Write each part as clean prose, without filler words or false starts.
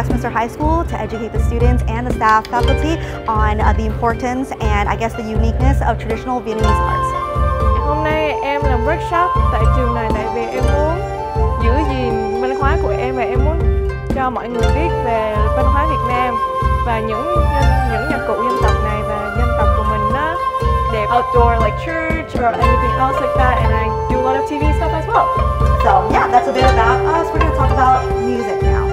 Westminster High School to educate the students and the staff faculty on the importance and I guess the uniqueness of traditional Vietnamese arts. Hôm nay em làm workshop tại trường này tại vì em muốn giữ gìn văn hóa của em và em muốn cho mọi người biết về văn hóa Việt Nam và những nhạc cụ dân tộc này và dân tộc của mình nó đẹp. Outdoor like church or anything else like that, and I do a lot of TV stuff as well. So yeah, that's a bit about us. We're going to talk about music now.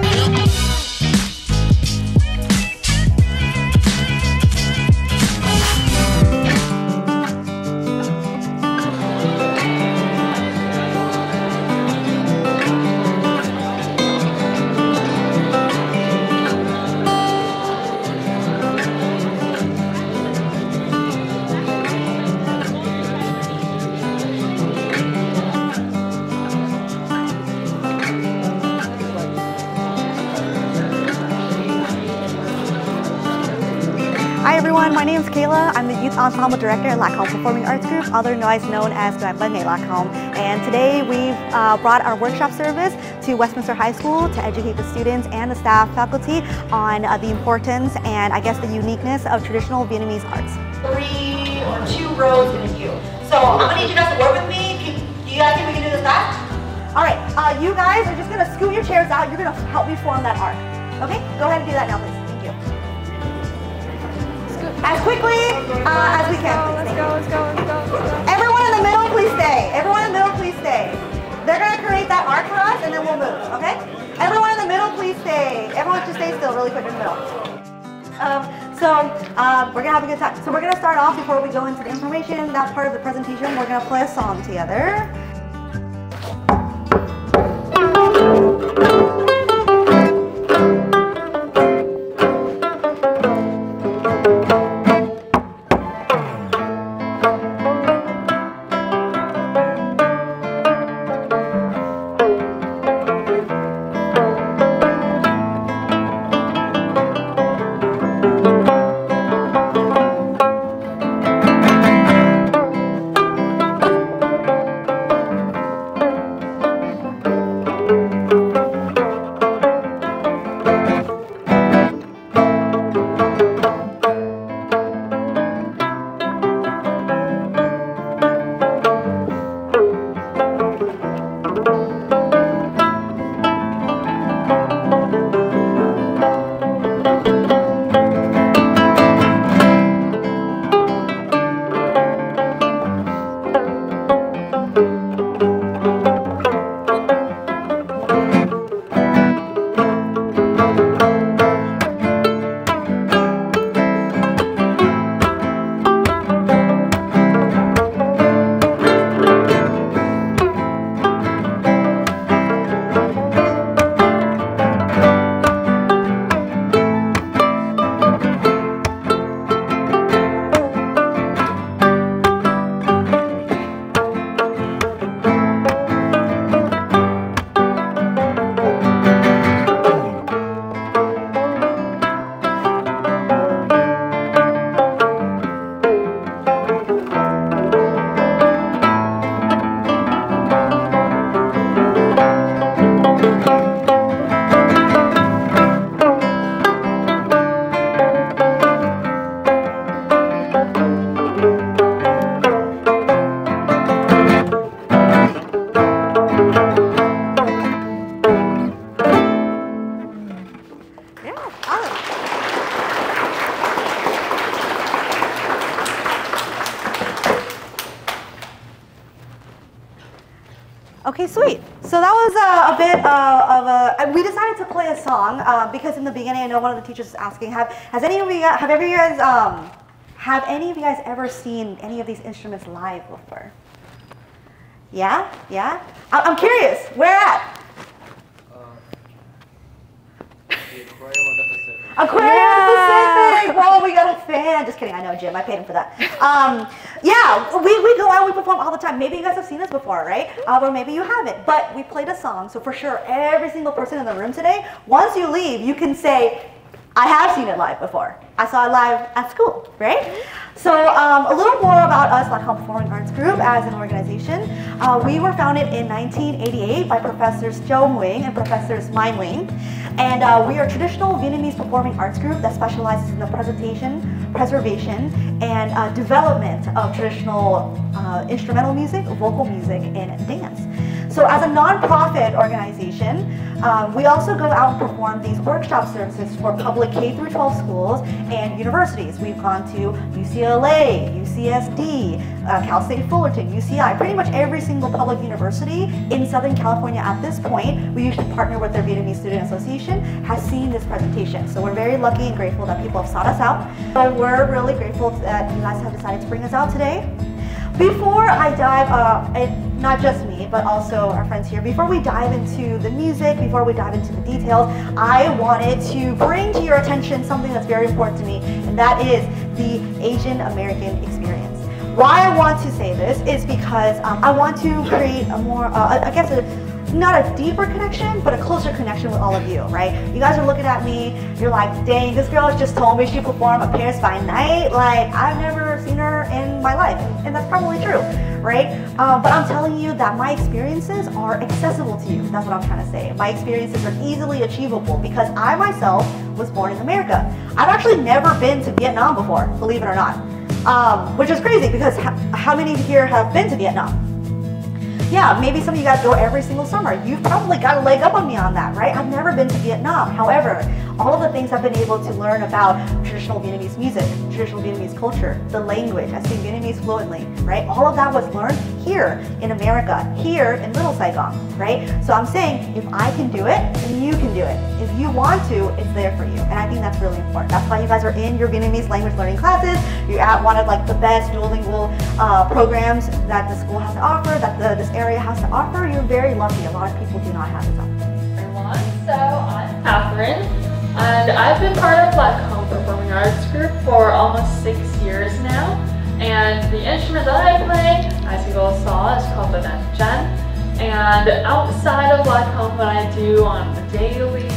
Hi everyone, my name is Kayla. I'm the Youth Ensemble Director in LittleSaigon Performing Arts Group, otherwise known as LittleSaigon. And today we've brought our workshop service to Westminster High School to educate the students and the staff faculty on the importance and I guess the uniqueness of traditional Vietnamese arts. 3 or 2 rows in a U. So I'm going to need you guys to work with me. Do you guys think we can do this fast? Alright, you guys are just going to scoot your chairs out. You're going to help me form that arc. Okay, go ahead and do that now please. As quickly as we can, please. Let's go. Everyone in the middle, please stay. Everyone in the middle, please stay. They're going to create that arc for us, and then we'll move, okay? Everyone in the middle, please stay. Everyone just stay still really quick in the middle. We're going to have a good time. So we're going to start off before we go into the information, that part of the presentation. We're going to play a song together. Okay, sweet. So that was a bit we decided to play a song because in the beginning, I know one of the teachers is asking, have any of you guys ever seen any of these instruments live before? Yeah? I'm curious, where at? Aquarium Pacific! Well, we got a fan. Just kidding, I know, Jim. I paid him for that. Yeah, we go out, we perform all the time. Maybe you guys have seen us before, right? Or maybe you haven't. But we played a song, so for sure, every single person in the room today, once you leave, you can say, I have seen it live before. I saw it live at school, right? So a little more about us, LittleSaigon Performing Arts Group as an organization. We were founded in 1988 by Professors Joe Nguyen and Professors Mai Nguyen. And we are a traditional Vietnamese performing arts group that specializes in the presentation, preservation, and development of traditional instrumental music, vocal music, and dance. So as a non-profit organization, we also go out and perform these workshop services for public K-12 schools and universities. We've gone to UCLA, UCSD, Cal State Fullerton, UCI, pretty much every single public university in Southern California at this point. We usually partner with their Vietnamese Student Association, has seen this presentation. So we're very lucky and grateful that people have sought us out. So we're really grateful that you guys have decided to bring us out today. Before I dive, not just me, but also our friends here, before we dive into the music, before we dive into the details, I wanted to bring to your attention something that's very important to me, and that is the Asian American experience. Why I want to say this is because I want to create a more, I guess, not a deeper connection, but a closer connection with all of you, right? You guys are looking at me, you're like, dang, this girl just told me she performed a Paris by Night. Like, I've never seen her in my life, and that's probably true, right? But I'm telling you that my experiences are accessible to you. That's what I'm trying to say. My experiences are easily achievable because I myself was born in America. I've actually never been to Vietnam before, believe it or not, which is crazy because how many here have been to Vietnam? Yeah, maybe some of you guys go every single summer. You've probably got a leg up on me on that, right? I've never been to Vietnam. However, all of the things I've been able to learn about traditional Vietnamese music, traditional Vietnamese culture, the language, I speak Vietnamese fluently, right? All of that was learned here in America, here in Little Saigon, right? So I'm saying, if I can do it, then you can do it. If you want to, it's there for you. And I think that's really important. That's why you guys are in your Vietnamese language learning classes. You're at one of like the best duolingual programs that the school has to offer, that this area has to offer. You're very lucky. A lot of people do not have this opportunity. Everyone, so I'm Catherine, and I've been part of LittleSaigon Performing Arts Group for almost 6 years now. And the instrument that I play, as you all saw, is called the Chân. And outside of LittleSaigon, what I do on the daily,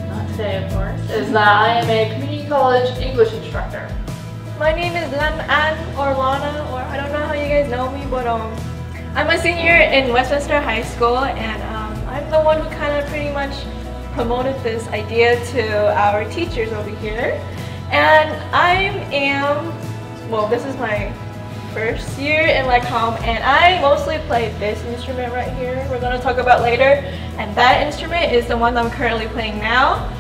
not today of course, is that I am a community college English instructor. My name is Lan An or Lana, or I don't know how you guys know me, but I'm a senior in Westminster High School, and I'm the one who kind of pretty much promoted this idea to our teachers over here. And well, this is my first year in LittleSaigon, and I mostly play this instrument right here, we're going to talk about later. And that instrument is the one that I'm currently playing now.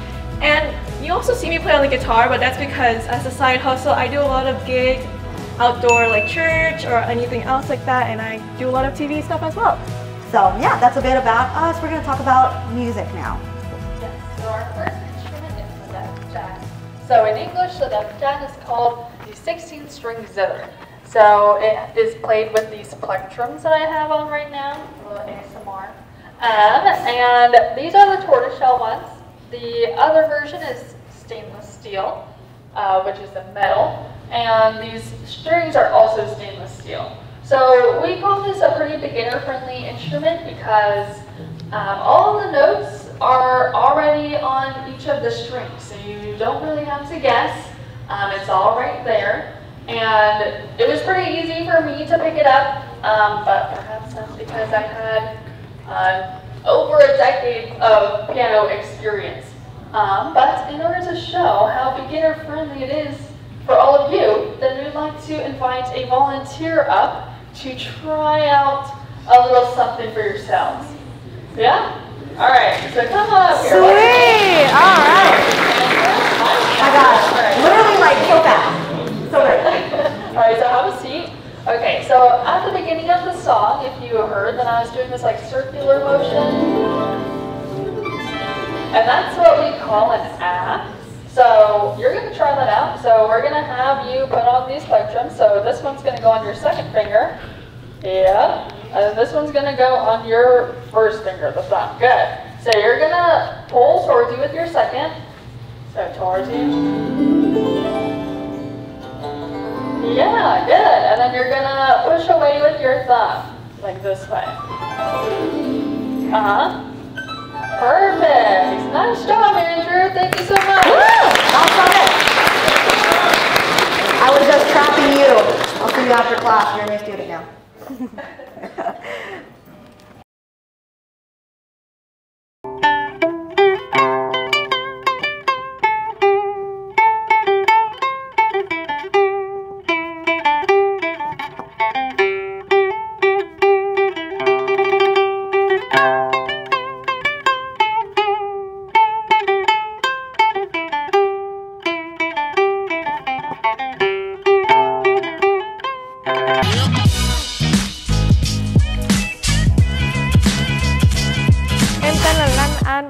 And you also see me play on the guitar, but that's because as a side hustle, I do a lot of gigs outdoor like church or anything else like that, and I do a lot of TV stuff as well. So yeah, that's a bit about us. We're going to talk about music now. Yes, so our first instrument is the Chân. So in English, the Chân is called the 16-string zither. So it is played with these plectrums that I have on right now, a little ASMR. And these are the tortoiseshell ones. The other version is stainless steel, which is the metal. And these strings are also stainless steel. So we call this a pretty beginner-friendly instrument because all of the notes are already on each of the strings. So you don't really have to guess. It's all right there. And it was pretty easy for me to pick it up, but perhaps that's because I had over a decade of piano experience. But in order to show how beginner-friendly it is for all of you, then we'd like to invite a volunteer up to try out a little something for yourselves. Yeah? All right, so come on up here. Sweet! All right. Oh my gosh, literally like so fast. So great. All right, so have a seat. Okay, so at the beginning of the song, if you heard, then I was doing this like circular motion. And that's what we call an A. So you're going to try that out. So we're going to have you put on these plectrums. So this one's going to go on your second finger. Yeah. And this one's going to go on your first finger, the thumb. Good. So you're going to pull towards you with your second. So towards you. Yeah, good. And then you're going to push away with your thumb. Like this way. Uh-huh. Perfect. Nice job, Andrew. Thank you so much. Woo! Awesome. class. You're a new student now.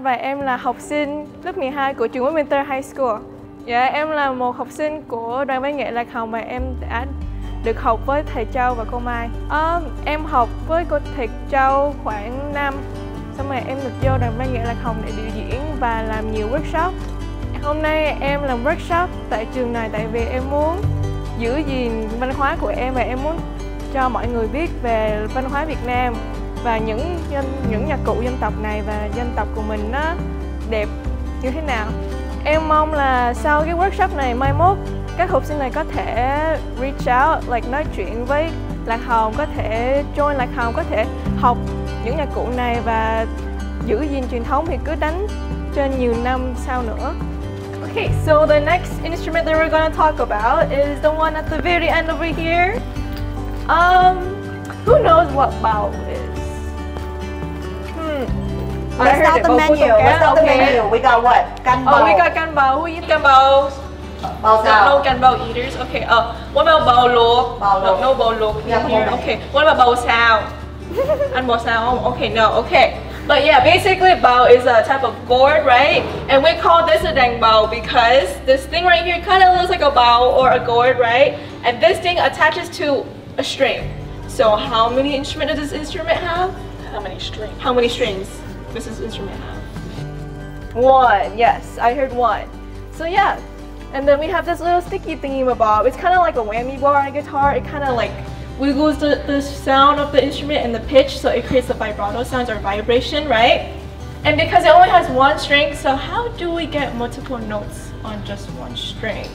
Và em là học sinh lớp 12 của trường Westminster High School. Dạ, em là một học sinh của đoàn văn nghệ Lạc Hồng và em đã được học với thầy Châu và cô Mai. Em học với cô thầy Châu khoảng năm, xong rồi em được vô đoàn văn nghệ Lạc Hồng để biểu diễn và làm nhiều workshop. Hôm nay em làm workshop tại trường này tại vì em muốn giữ gìn văn hóa của em và em muốn cho mọi người biết về văn hóa Việt Nam và những nhạc cụ dân tộc này và dân tộc của mình nó đẹp như thế nào. Em mong là sau cái workshop này mai mốt các học sinh này có thể reach out, like nói chuyện với Lạc Hồng, có thể join Lạc Hồng, có thể học những nhạc cụ này và giữ gìn truyền thống thì cứ đánh trên nhiều năm sau nữa. Okay, so the next instrument that we're going to talk about is the one at the very end over here. Who knows what bao is? Let's start the menu. Let's start the menu. We got what? Can bao. Oh, we got can bao. Who eats can bao? Bao sao? No can bao eaters. Okay. What about bao luộc? No bao luộc here. Okay. What about bao sao? And bao sao? Okay, no. Okay. But yeah, basically bao is a type of gourd, right? And we call this a dang bao because this thing right here kind of looks like a bao or a gourd, right? And this thing attaches to a string. So how many instruments does this instrument have? How many strings? How many strings does this instrument have? One. Yes, I heard one. So yeah, and then we have this little sticky thingy-mabob. It's kind of like a whammy bar on a guitar. It kind of like wiggles the sound of the instrument and the pitch, so it creates the vibrato sounds or vibration, right? And because it only has one string, so how do we get multiple notes on just one string?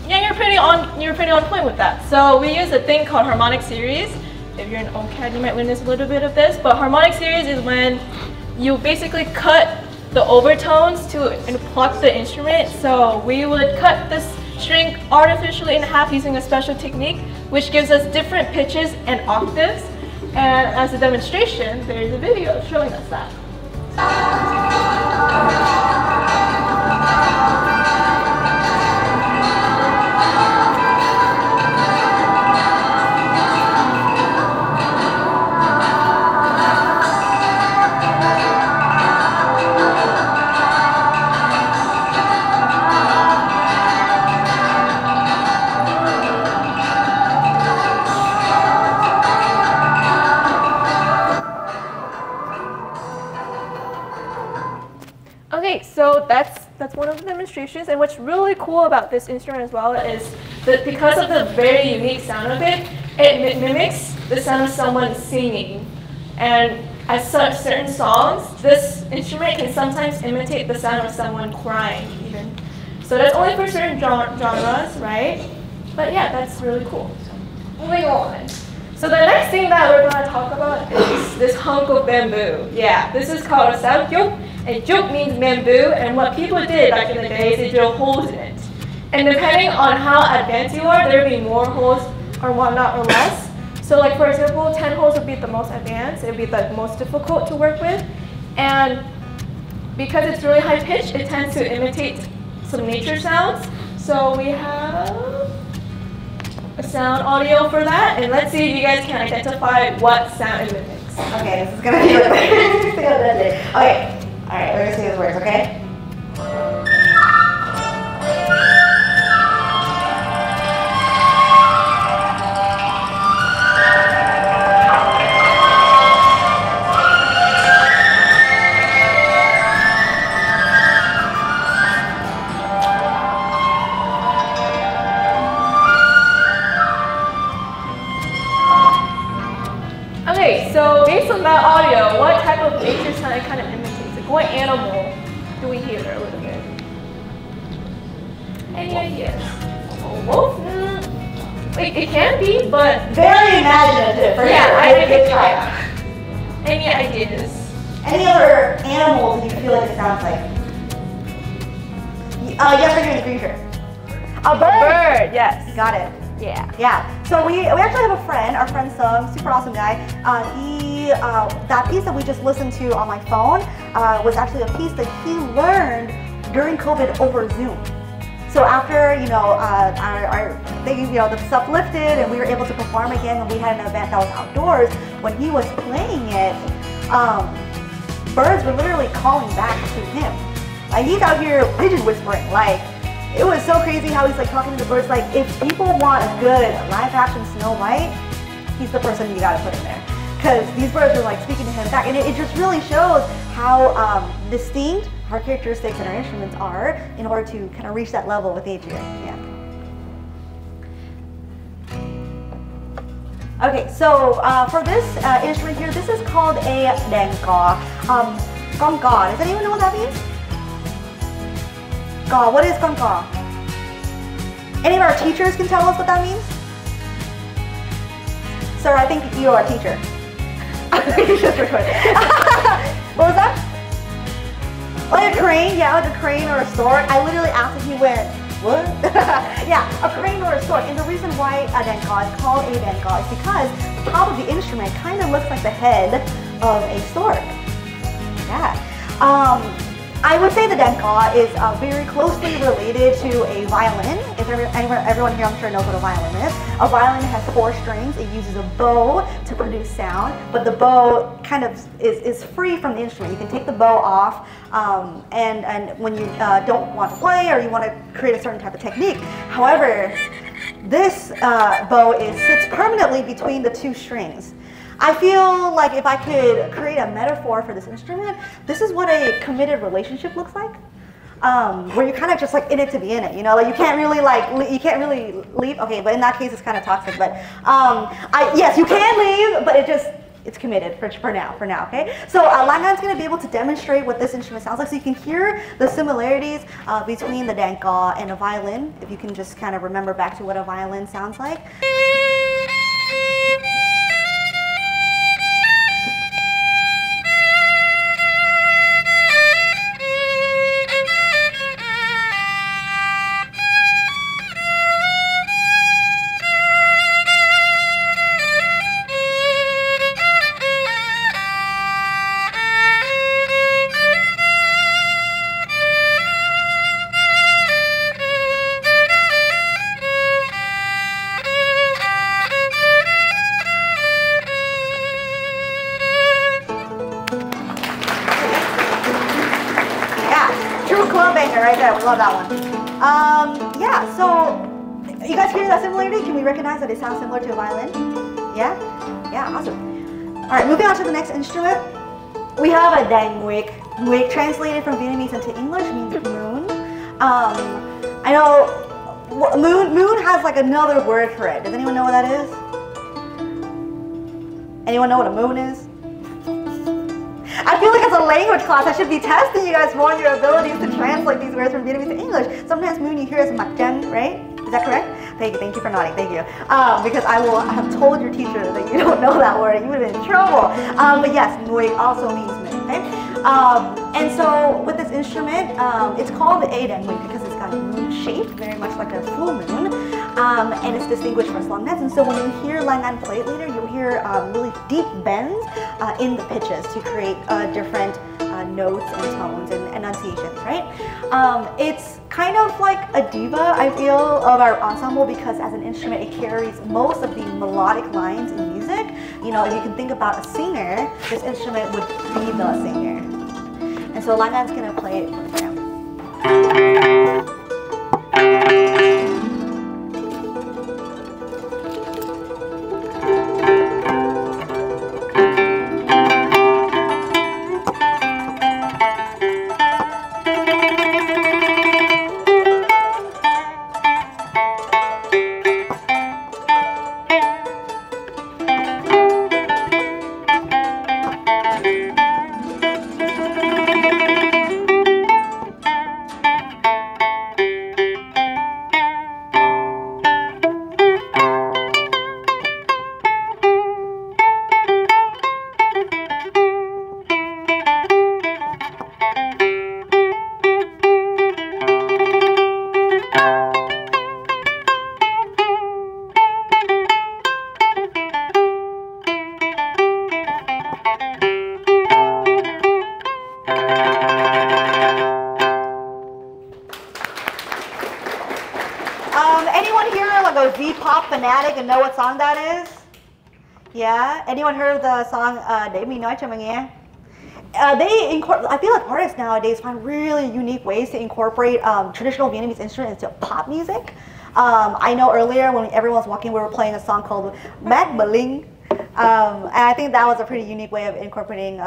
Yeah, you're pretty on point with that. So we use a thing called harmonic series. If you're an OCAD, you might witness a little bit of this, but harmonic series is when you basically cut the overtones and pluck the instrument. So we would cut this string artificially in half using a special technique, which gives us different pitches and octaves. And as a demonstration, there's a video showing us that. Okay, so that's one of the demonstrations, and what's really cool about this instrument as well is that because of the very unique sound of it, it mimics the sound of someone singing. And as such, certain songs, this instrument can sometimes imitate the sound of someone crying even. So that's only for certain genres, right? But yeah, that's really cool. So, moving on. So the next thing that we're going to talk about is this hunk of bamboo. Yeah, this is called a saogyuk. And juk means bamboo, and what people did back in the day is they drill holes in it. And depending on how advanced you are, there will be more holes or whatnot or less. So like for example, 10 holes would be the most advanced, it would be the most difficult to work with. And because it's really high pitched, it tends to imitate some nature sounds. So we have a sound audio for that, and let's see if you guys can identify what sound it mimics. Okay, this is gonna be okay. Alright, we're gonna see those words, okay? Okay, so based on that audio, what type of nature sound it kind of imitates? Like what animal do we hear a little bit? Any ideas? Both? It can be, but Very imaginative. For yeah, sure. I can try out. Any ideas? Any other animals you feel like it sounds like? Yes, right here in the green shirt. A bird. Bird, yes. Got it. Yeah. Yeah. So we actually have a friend. Our friend Sung, super awesome guy. That piece that we just listened to on my phone was actually a piece that he learned during COVID over Zoom. So after our thing, the stuff lifted and we were able to perform again, and we had an event that was outdoors. When he was playing it, birds were literally calling back to him. Like he's out here pigeon whispering. Like it was so crazy how he's like talking to the birds. Like if people want a good live action Snow White, he's the person you gotta put in there. Because these birds are like speaking to him back, and it just really shows how distinct our characteristics and our instruments are in order to kind of reach that level with Adrian. Yeah. Okay, so for this instrument here, this is called a dangka. Gong ga. Does anyone know what that means? Ga. What is gong ga? Any of our teachers can tell us what that means? Sir, I think you are a teacher. You just recorded. What was that? Like a crane, yeah, like a crane or a stork. I literally asked if he went, what? Yeah, a crane or a stork. And the reason why a dangka is called a dangka is because the top of the instrument kind of looks like the head of a stork. Yeah. I would say the dangka is very closely related to a violin. If everyone here I'm sure knows what a violin is. A violin has 4 strings. It uses a bow to produce sound, but the bow kind of is free from the instrument. You can take the bow off, and when you don't want to play or you want to create a certain type of technique. However, this bow sits permanently between the 2 strings. I feel like if I could create a metaphor for this instrument, this is what a committed relationship looks like. Where you're kind of just like in it to be in it, like you can't really leave. Okay, but in that case it's kind of toxic. But yes, you can leave, but it's committed for now. Okay. So Langan's going to be able to demonstrate what this instrument sounds like, so you can hear the similarities between the dangka and a violin. If you can just kind of remember back to what a violin sounds like. Right there, we love that one. Yeah, so you guys hear that similarity? Can we recognize that it sounds similar to a violin? Yeah? Yeah, awesome. All right, moving on to the next instrument. We have a dang nguek. Nguek, translated from Vietnamese into English, means moon. I know moon has like another word for it. Does anyone know what that is? Anyone know what a moon is? I feel like as a language class, I should be testing you guys more on your abilities to translate these words from Vietnamese to English. Sometimes moon you hear as mak Chân, right? Is that correct? Thank you for nodding, thank you. Because I will have told your teacher that you don't know that word and you would have been in trouble. But yes, nguek also means moon, okay? And so with this instrument, it's called the A dang nguek because it's got a moon shape, very much like a full moon. And it's distinguished from long nets. And so when you hear Langan play it later, you'll hear really deep bends in the pitches to create different notes and tones and enunciations, right? It's kind of like a diva, I feel, of our ensemble because as an instrument, it carries most of the melodic lines in music. If you can think about a singer, this instrument would be the singer. And so Langan's gonna play it for now. like a V-pop fanatic and know what song that is? Yeah? Anyone heard of the song Để Mình Nói Cho Mà Nghe? I feel like artists nowadays find really unique ways to incorporate traditional Vietnamese instruments into pop music. I know earlier when everyone was walking, we were playing a song called Mad Baling. And I think that was a pretty unique way of incorporating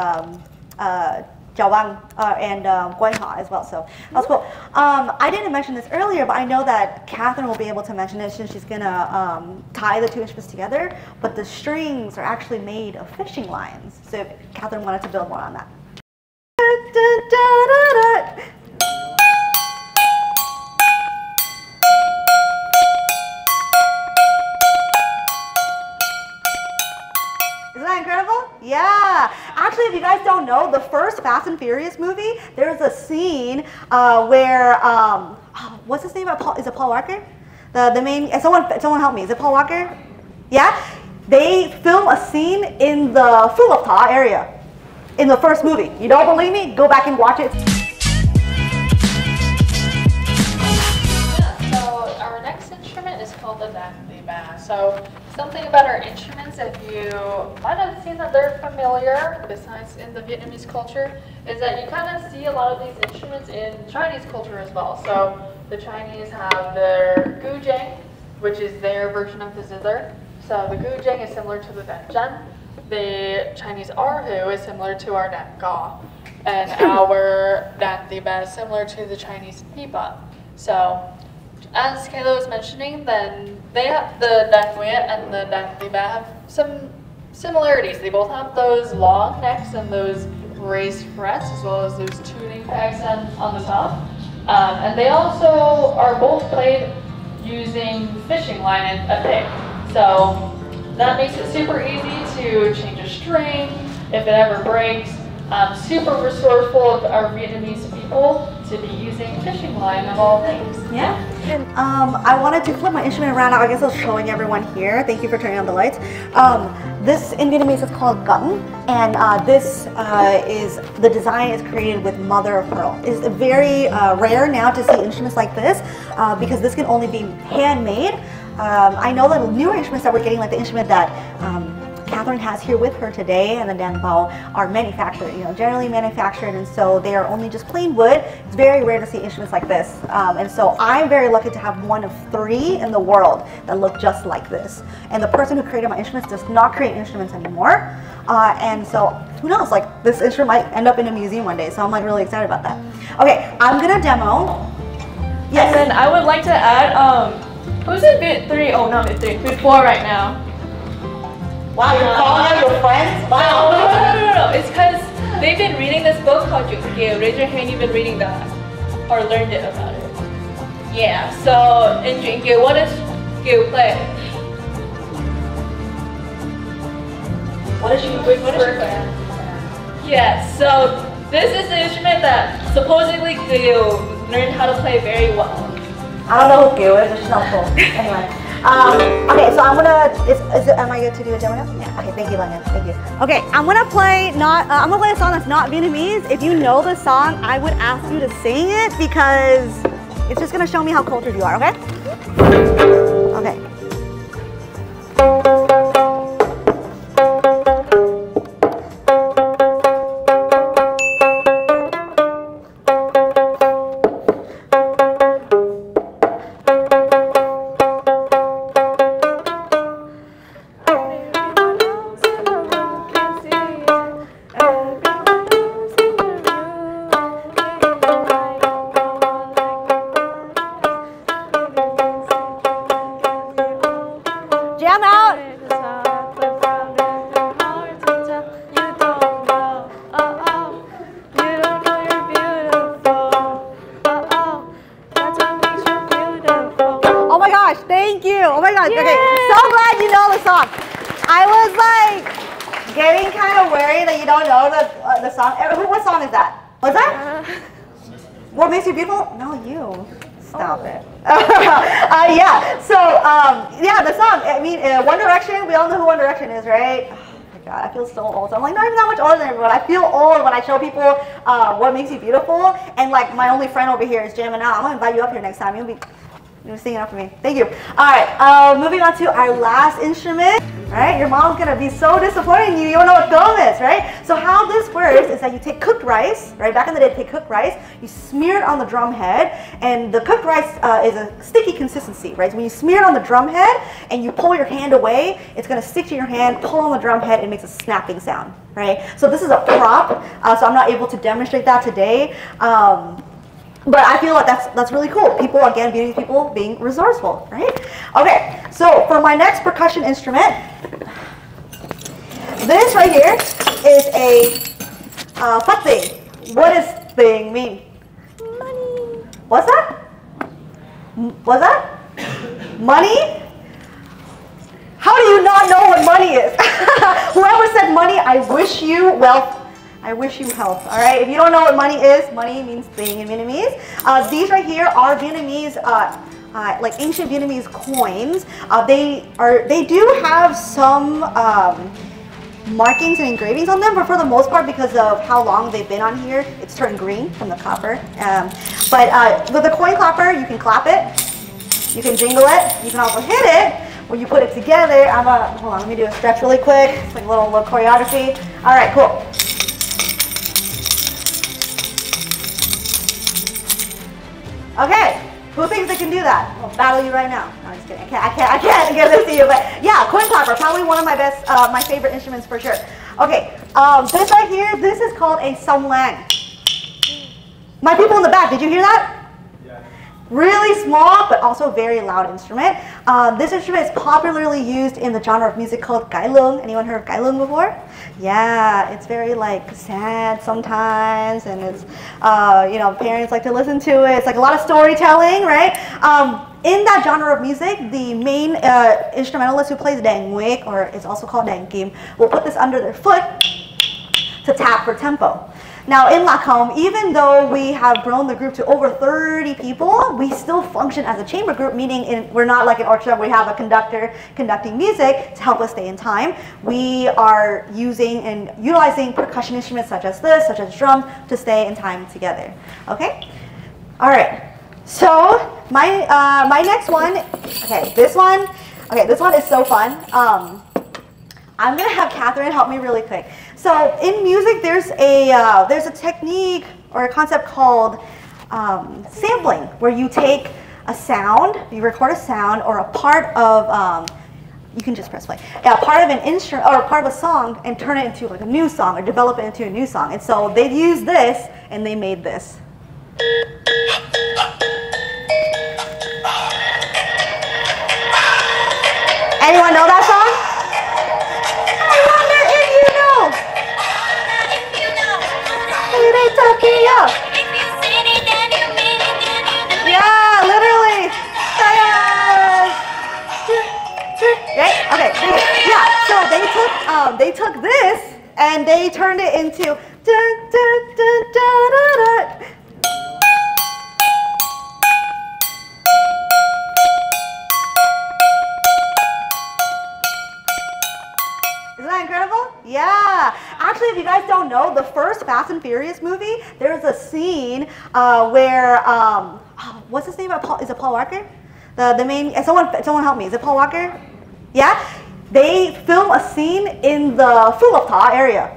Chào Bang and Quay Ha as well. So that was cool. I didn't mention this earlier, but I know that Catherine will be able to mention it since she's gonna tie the two instruments together. But the strings are actually made of fishing lines. So if Catherine wanted to build more on that. Isn't that incredible? Yeah. Actually, if you guys don't know, the first Fast and Furious movie, there's a scene where, what's his name? Is it Paul Walker? The main, someone help me. Is it Paul Walker? Yeah? They film a scene in the Phulopta area in the first movie. You don't believe me? Go back and watch it. So our next instrument is called the ba. So something about our instruments, if you might have seen that they're familiar, besides in the Vietnamese culture, is that you kind of see a lot of these instruments in Chinese culture as well. So the Chinese have their guzheng, which is their version of the zither. So the guzheng is similar to the danzhan. The Chinese erhu is similar to our dan ga, and our dan ba is similar to the Chinese pipa. So as Kayla was mentioning, then they have the dan nguyet and the dan ba have some similarities. They both have those long necks and those raised frets, as well as those tuning pegs on the top. And they also are both played using fishing line and a pick. So that makes it super easy to change a string if it ever breaks. Super resourceful of our Vietnamese people to be using fishing line of all things. Yeah. I wanted to flip my instrument around. I guess I was showing everyone here. Thank you for turning on the lights. This in Vietnamese is called gutton, and this is the design is created with mother of pearl. It's very rare now to see instruments like this because this can only be handmade. I know that newer instruments that we're getting, like the instrument that Catherine has here with her today, and the dan bao, are manufactured, generally manufactured, and so they are only just plain wood. It's very rare to see instruments like this, and so I'm very lucky to have one of 3 in the world that look just like this. And the person who created my instruments does not create instruments anymore, and so who knows, like this instrument might end up in a museum one day, so I'm like really excited about that. Okay, I'm gonna demo. Yes. And then I would like to add, who's in bit 3? Oh, not bit 3, bit 4 right now. Wow, you're calling out your friends? Wow. No. It's because they've been reading this book called Jukieu. Raise your hand, you've been reading that or learned it about it. Yeah, so in Jukieu, what does Jukieu play? What does she play? Yeah, so this is the instrument that supposedly Jukieu learned how to play very well. I don't know who Jukieu is, but she's not cool. Anyway. Okay, so I'm gonna. Am I good to do a demo now? Yeah. Okay, thank you, Lennon. Thank you. Okay, I'm gonna play a song that's not Vietnamese. If you know the song, I would ask you to sing it because it's just gonna show me how cultured you are. Okay? Okay. Jam out! Oh my gosh, thank you! Oh my gosh, okay, so glad you know the song. I was like getting kind of worried that you don't know the song. What song is that? What's that? What Makes You Beautiful? No, you. Stop it. Yeah, so, yeah, the song, I mean, One Direction, we all know who One Direction is, right? Oh my god, I feel so old. So I'm like, not even that much older than everyone. I feel old when I show people What Makes You Beautiful, and like my only friend over here is jamming out. I'm gonna invite you up here next time. You'll You're singing up for me. Thank you. All right, moving on to our last instrument. All right, your mom's gonna be so disappointed in you. You don't know what gum is, right? So how this works is that you take cooked rice, right? Back in the day, take cooked rice, you smear it on the drum head, and the cooked rice is a sticky consistency, right? So when you smear it on the drum head and you pull your hand away, it's gonna stick to your hand, pull on the drum head, and it makes a snapping sound, right? So this is a prop, so I'm not able to demonstrate that today. But I feel like that's really cool. People, again, Vietnamese people being resourceful, right? Okay, so for my next percussion instrument, this right here is a phất thing. What does thing mean? Money. What's that? What's that? Money? How do you not know what money is? Whoever said money, I wish you wealth. I wish you health. All right. If you don't know what money is, money means thing in Vietnamese. These right here are Vietnamese, like ancient Vietnamese coins. They do have some markings and engravings on them, but for the most part, because of how long they've been on here, it's turned green from the copper. But with the coin clapper, you can clap it, you can jingle it, you can also hit it. When you put it together, hold on, let me do a stretch really quick. It's like a little choreography. All right, cool. Okay, who thinks they can do that? I'll battle you right now. No, I'm just kidding. I can't give this to you. But yeah, coin clapper, probably one of my best, my favorite instruments for sure. Okay, this right here, this is called a song lang. My people in the back, did you hear that? Yeah. Really small, but also very loud instrument. This instrument is popularly used in the genre of music called cải lương. Anyone heard of cải lương before? Yeah, it's very like sad sometimes, and it's you know, parents like to listen to it. It's like a lot of storytelling, right? In that genre of music, the main instrumentalist who plays đàn nguyệt, or it's also called đàn kim, will put this under their foot to tap for tempo. Now in LittleSaigon, even though we have grown the group to over 30 people, we still function as a chamber group, meaning we're not like an orchestra where we have a conductor conducting music to help us stay in time. We are using and utilizing percussion instruments such as this, such as drums, to stay in time together. Okay? All right. So my next one, okay, this one is so fun. I'm gonna have Catherine help me really quick. So in music, there's a technique or a concept called sampling, where you take a sound, you record a sound or a part of, you can just press play, yeah, part of an instrument or part of a song and turn it into like a new song or develop it into a new song. And so they used this and they made this. Anyone know that song? Yeah, literally. Right? Okay. Yeah. So they took this and they turned it into Isn't that incredible? Yeah. Actually, if you guys don't know, the first Fast and Furious movie, there's a scene where, what's his name? Is it Paul Walker? The main, someone help me. Is it Paul Walker? Yeah? They film a scene in the Philipta area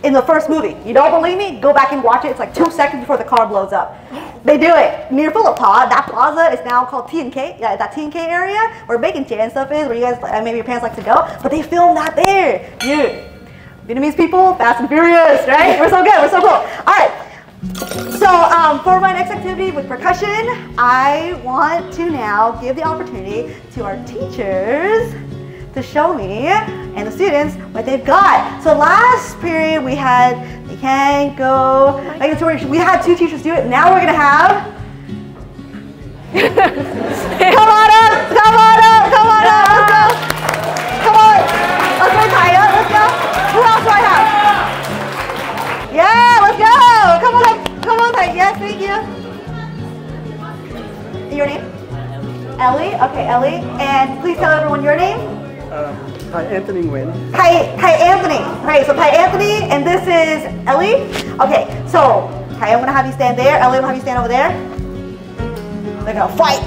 in the first movie. You don't believe me? Go back and watch it. It's like 2 seconds before the car blows up. They do it near Philipta. That plaza is now called TNK. Yeah, that TNK area where Bacon Chair and stuff is, where you guys, maybe your parents like to go. But they filmed that there, dude. Vietnamese people, Fast and Furious, right? We're so good. We're so cool. All right. So for my next activity with percussion, I want to now give the opportunity to our teachers to show me and the students what they've got. So last period we had they can't go. We had 2 teachers do it. Now we're gonna have. Come on up! Come on up! Come on up! Let's go! Come on! Let's go, Taya. Let's go. Who else do I have? Yeah, let's go! Come on up! Come on, Taya. Yes, thank you. Your name? Ellie. Okay, Ellie. And please tell everyone your name. Hi, Anthony Nguyen. Hi, Anthony. Right, so hi, Anthony, and this is Ellie. Okay, so, hi, I'm gonna have you stand there. Ellie, I'm gonna have you stand over there. They're gonna fight.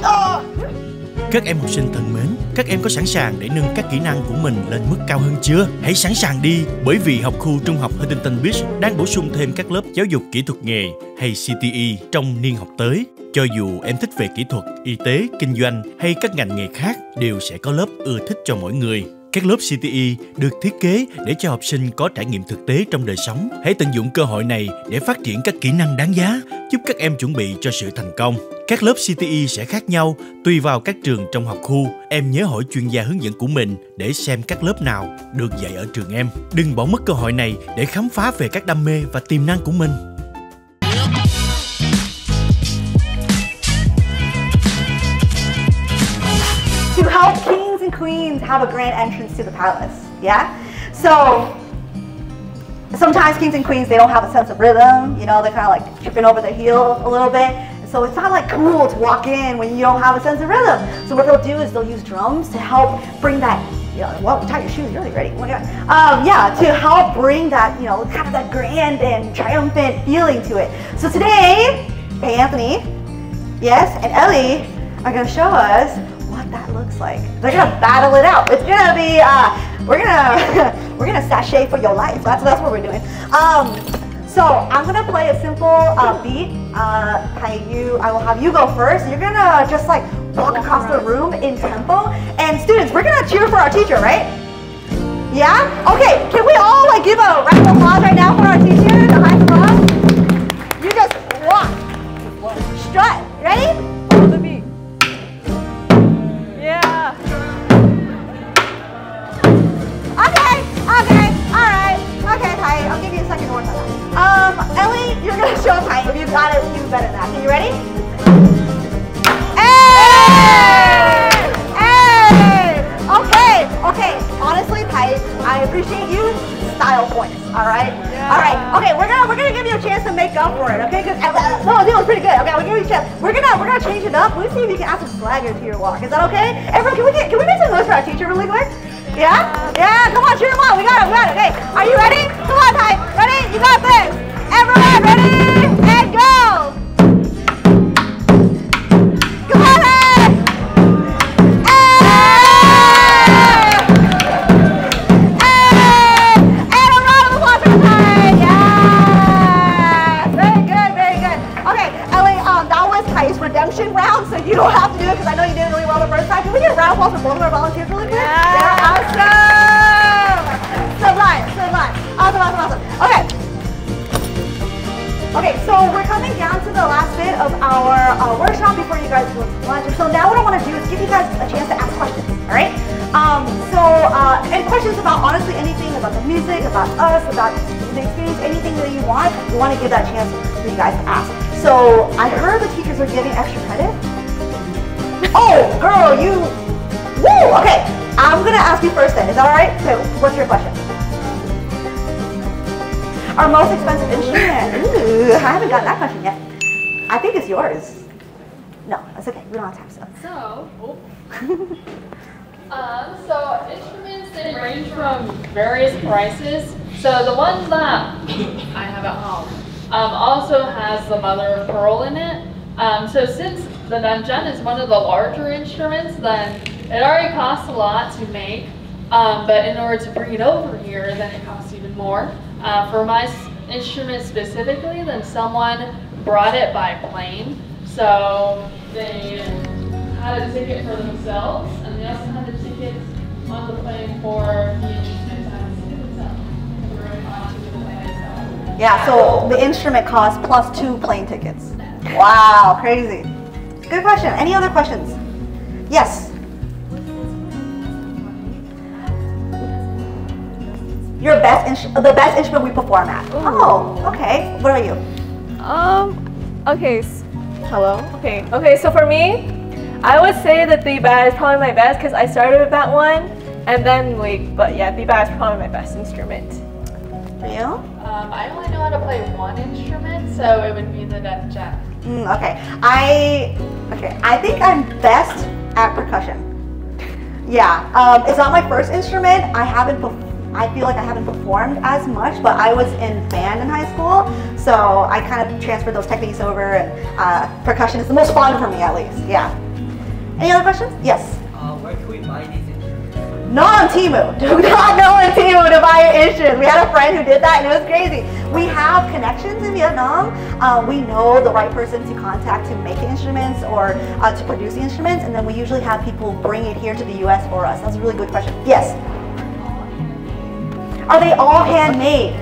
Các em học sinh thân mến, các em có sẵn sàng để nâng các kỹ năng của mình lên mức cao hơn chưa? Hãy sẵn sàng đi, bởi vì học khu trung học Huntington Beach đang bổ sung thêm các lớp giáo dục kỹ thuật nghề hay CTE trong niên học tới. Cho dù em thích về kỹ thuật, y tế, kinh doanh hay các ngành nghề khác, đều sẽ có lớp ưa thích cho mỗi người. Các lớp CTE được thiết kế để cho học sinh có trải nghiệm thực tế trong đời sống. Hãy tận dụng cơ hội này để phát triển các kỹ năng đáng giá, giúp các em chuẩn bị cho sự thành công. Các lớp CTE sẽ khác nhau tùy vào các trường trong học khu. Em nhớ hỏi chuyên gia hướng dẫn của mình để xem các lớp nào được dạy ở trường em. Đừng bỏ mất cơ hội này để khám phá về các đam mê và tiềm năng của mình. To help kings and queens have a grand entrance to the palace, yeah? So, sometimes kings and queens, they don't have a sense of rhythm, you know, they're kind of like tripping over their heels a little bit. So it's not like cool to walk in when you don't have a sense of rhythm. So what they'll do is they'll use drums to help bring that, you know, well, tie your shoes, you're really ready. Oh my God. Yeah, to help bring that, you know, kind of that grand and triumphant feeling to it. So today, hey Anthony, yes, and Ellie are gonna show us what that looks like. They're gonna battle it out. It's gonna be, we're gonna sashay for your life. That's what we're doing. So I'm gonna play a simple beat. I will have you go first. You're gonna just like walk across the room in tempo. And students, we're gonna cheer for our teacher, right? Yeah? Okay, can we all like give a round of applause right now for our teacher? The high applause. You just walk, strut. Ready? Follow the beat. Yeah. Okay, alright. Okay, Ty, I'll give you a second to work on that. Ellie, you're gonna show Ty if you got it even better than that. Are you ready? Hey! Hey! Okay. Honestly, Ty, I appreciate you. Style points, alright? Yeah. Alright, okay, we're gonna give you a chance to make up for it, okay? Because no, it was pretty good. Okay, we'll give you a chance. We're gonna change it up. Let's see if you can add some swagger to your walk. Is that okay? Everyone, can we make some noise for our teacher really quick? Yeah? Yeah, come on, cheer them on. We got it. Okay, are you ready? Come on, Ty. Ready? You got this. Everyone, ready? And go! Come on, Ty! Hey! Hey! And a round of applause for Ty. Yeah! Very good. Okay, Ellie, that was Ty's redemption round, so you don't have to do it because I know you did really well the first time. Can we get a round of applause for both of our volunteers really quick? Yeah. They're awesome! Sublime. Awesome. Okay, so we're coming down to the last bit of our workshop before you guys go to lunch. And so now what I want to do is give you guys a chance to ask questions, all right? And questions about honestly anything, about the music, about us, about the experience, anything that you want. We want to give that chance for you guys to ask. So I heard the teachers are giving extra credit. Oh, girl, you, woo, okay. I'm gonna ask you first then, is that all right? So, what's your question? Our most expensive instrument. Ooh, I haven't gotten that question yet. I think it's yours. No, that's okay, we don't have time, So instruments, they range from various prices. So the ones that I have at home also has the mother of pearl in it. So since the Chân is one of the larger instruments, then it already costs a lot to make. But in order to bring it over here, then it costs even more. For my instrument specifically, then someone brought it by plane. So they had a ticket for themselves, and they also had a ticket on the plane for the instrument to have a ticket themselves. Yeah, so the instrument costs plus 2 plane tickets. Wow, crazy. Good question. Any other questions? Yes. Your the best instrument we perform at. Ooh. Oh, okay. What about you? Okay. Hello. Okay. So for me, I would say that the bat is probably my best because I started with that one, and then but yeah, the bat is probably my best instrument. For you? I only know how to play one instrument, so it would be the Chân. Okay. I think I'm best at percussion. Yeah. It's not my first instrument. I haven't I feel like I haven't performed as much, but I was in band in high school, so I kind of transferred those techniques over, and percussion is the most fun for me, at least. Yeah. Any other questions? Yes. Where can we buy these instruments? Not on Temu. Do not go on Temu to buy your instruments. We had a friend who did that and it was crazy. We have connections in Vietnam. We know the right person to contact to make the instruments or to produce the instruments, and then we usually have people bring it here to the US for us. That's a really good question. Yes? Are they all handmade?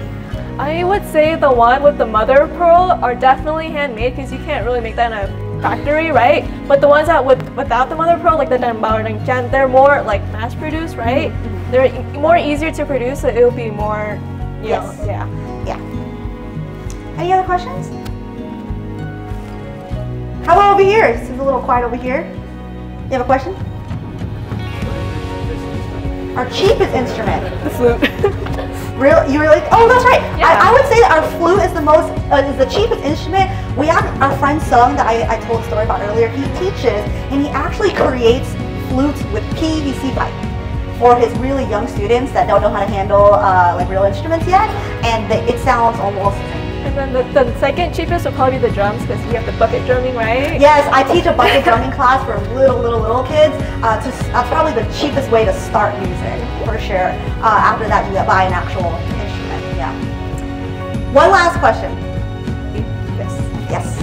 I would say the one with the mother of pearl are definitely handmade because you can't really make that in a factory, right? But the ones that without the mother of pearl, like the Danbao and Chân, they're more like mass produced, right? They're more easier to produce, so it'll be more, you know, yeah. Any other questions? How about over here? This is a little quiet over here. You have a question? Our cheapest instrument. The flute. Really? You really? Oh, that's right. Yeah. I would say that our flute is the cheapest instrument. We have our friend Sung that I told a story about earlier. He teaches and he actually creates flutes with PVC pipe for his really young students that don't know how to handle like real instruments yet, and it sounds almost. And then the second cheapest would probably be the drums because you have the bucket drumming, right? Yes, I teach a bucket drumming class for little kids. That's probably the cheapest way to start music, for sure. After that, you buy an actual instrument. Yeah. One last question. Yes.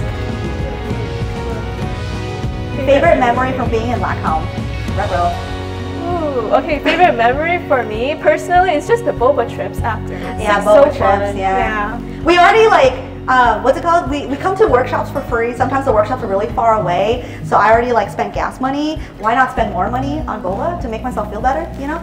Favorite memory from being in LittleSaigon? Red row. Ooh, okay, favorite memory for me personally is just the boba trips after. Yeah, It's boba so trips. fun. Yeah. We already what's it called? We come to workshops for free. Sometimes the workshops are really far away, so I already spent gas money. Why not spend more money on boba to make myself feel better? You know.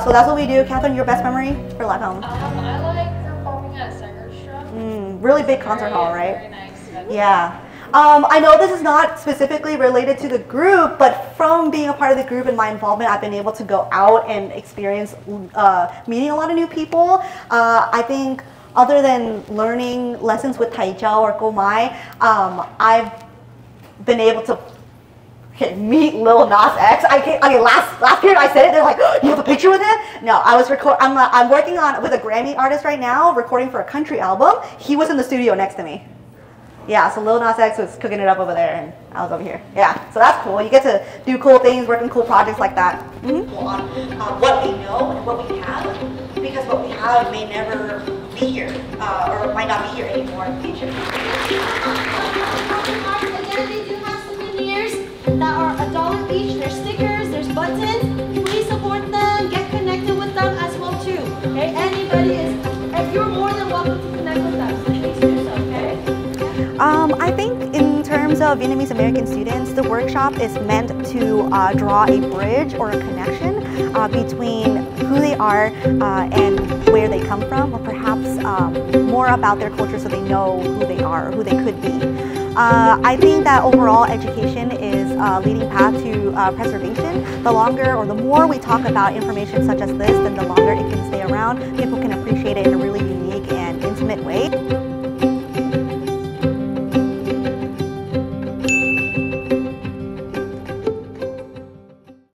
So that's what we do. Catherine, your best memory for LittleSaigon? I like performing at Sangerstrom. Really big concert hall, right? Very nice. Yeah. I know this is not specifically related to the group, but from being a part of the group and my involvement, I've been able to go out and experience meeting a lot of new people. I think other than learning lessons with Tai Chao or Go Mai, I've been able to meet Lil Nas X. Last period I said it, they're like, oh, you have a picture with him? No, I'm working with a Grammy artist right now, recording for a country album. He was in the studio next to me. Yeah, so Lil Nas X was cooking it up over there and I was over here. Yeah, so that's cool. You get to do cool things, work on cool projects like that. On what we know and what we have, because what we have may never be here or might not be here anymore in the future. Again, they do have souvenirs that are $1 each. There's stickers, there's buttons. Please support them, get connected with them as well too. Okay, if you're more than welcome to connect with them, so please do so, okay? I think in terms of Vietnamese American students, the workshop is meant to draw a bridge or a connection between who they are and where they come from, or perhaps more about their culture so they know who they are or who they could be. I think that overall education is a leading path to preservation. The longer or the more we talk about information such as this, then the longer it can stay around. People can appreciate it in a really unique and intimate way.